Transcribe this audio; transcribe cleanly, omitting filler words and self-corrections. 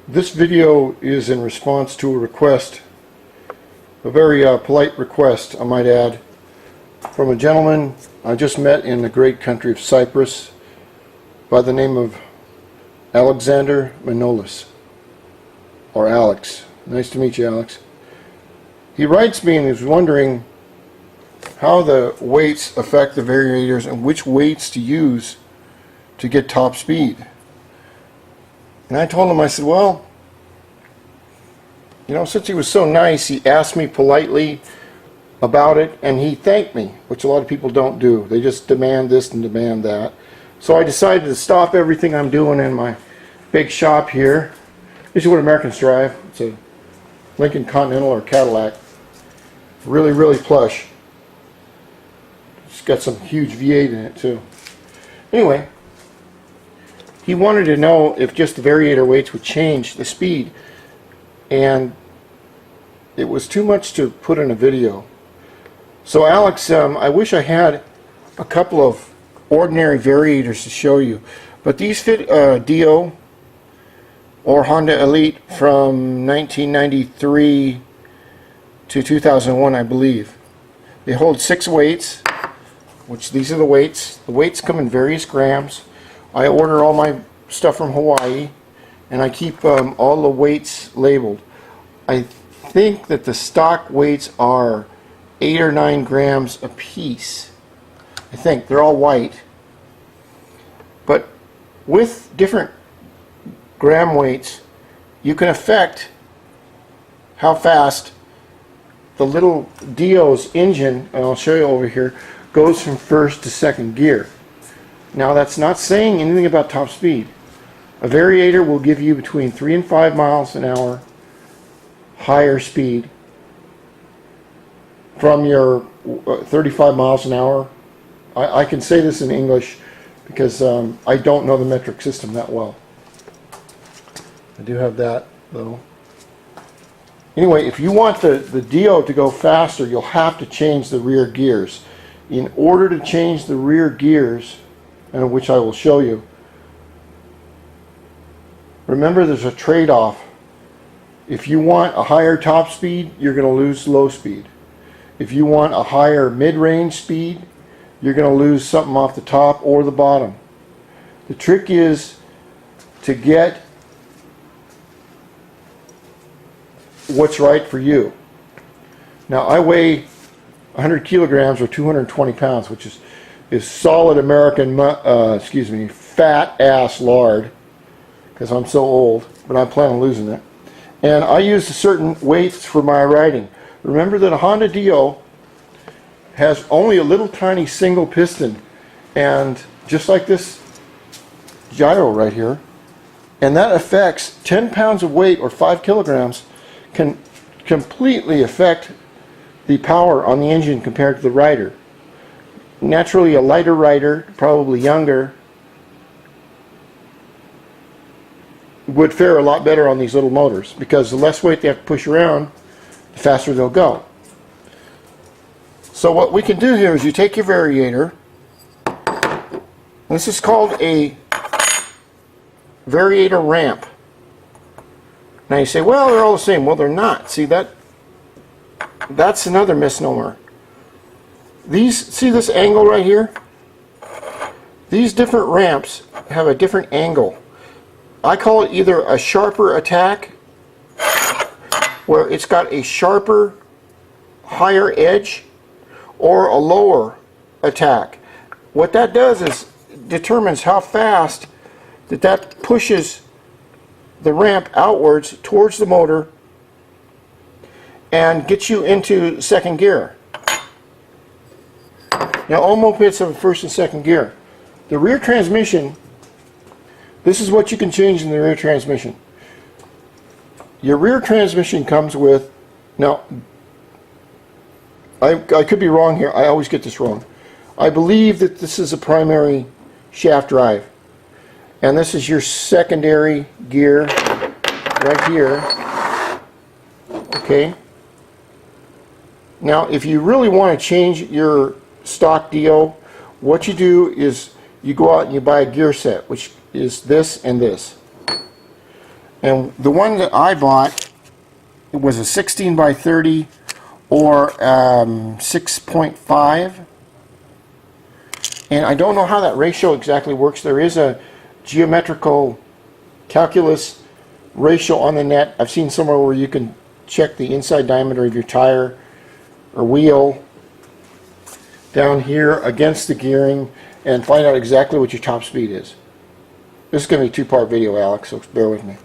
This video is in response to a request, a very polite request, I might add, from a gentleman I just met in the great country of Cyprus by the name of Alexander Manolis, or Alex. Nice to meet you, Alex. He writes me and is wondering how the weights affect the variators and which weights to use to get top speed. And I told him, I said, well, you know, since he was so nice, he asked me politely about it, and he thanked me, which a lot of people don't do. They just demand this and demand that. So I decided to stop everything I'm doing in my big shop here. This is what Americans drive. It's a Lincoln Continental or Cadillac. Really, really plush. It's got some huge V8 in it, too. Anyway, he wanted to know if just the variator weights would change the speed, and it was too much to put in a video. So Alex, I wish I had a couple of ordinary variators to show you, but these fit Dio or Honda Elite from 1993 to 2001, I believe. They hold 6 weights, which these are the weights. The weights come in various grams. I order all my stuff from Hawaii, and I keep all the weights labeled. I think that the stock weights are 8 or 9 grams a piece. I think they're all white. But with different gram weights, you can affect how fast the little Dio's engine, and I'll show you over here, goes from first to second gear. Now that's not saying anything about top speed. A variator will give you between 3 and 5 miles an hour higher speed from your 35 miles an hour. I can say this in English because I don't know the metric system that well. I do have that though. Anyway, if you want the Dio to go faster, you'll have to change the rear gears. In order to change the rear gears, and which I will show you, remember there's a trade-off. If you want a higher top speed, you're going to lose low speed. If you want a higher mid-range speed, you're going to lose something off the top or the bottom. The trick is to get what's right for you. Now I weigh 100 kilograms or 220 pounds, which is solid American, fat ass lard, because I'm so old, but I plan on losing it. And I use certain weights for my riding. Remember that a Honda Dio has only a little tiny single piston, and just like this gyro right here, and that affects 10 pounds of weight or 5 kilograms can completely affect the power on the engine compared to the rider. Naturally, a lighter rider, probably younger, would fare a lot better on these little motors because the less weight they have to push around, the faster they'll go. So what we can do here is you take your variator. This is called a variator ramp. Now you say, well, they're all the same. Well, they're not. See, that's another misnomer. See this angle right here? These different ramps have a different angle. I call it either a sharper attack, where it's got a sharper, higher edge, or a lower attack. What that does is determines how fast that pushes the ramp outwards towards the motor and gets you into second gear. Now all mopeds have a first and second gear. The rear transmission, this is what you can change in the rear transmission. Your rear transmission comes with, now I could be wrong here, I always get this wrong. I believe that this is a primary shaft drive, and this is your secondary gear right here. Okay. Now if you really want to change your stock Dio, what you do is you go out and you buy a gear set, which is this and this. And the one that I bought, it was a 16 by 30 or 6.5. And I don't know how that ratio exactly works. There is a geometrical calculus ratio on the net. I've seen somewhere where you can check the inside diameter of your tire or wheel down here against the gearing and find out exactly what your top speed is. This is going to be a two-part video, Alex, so bear with me.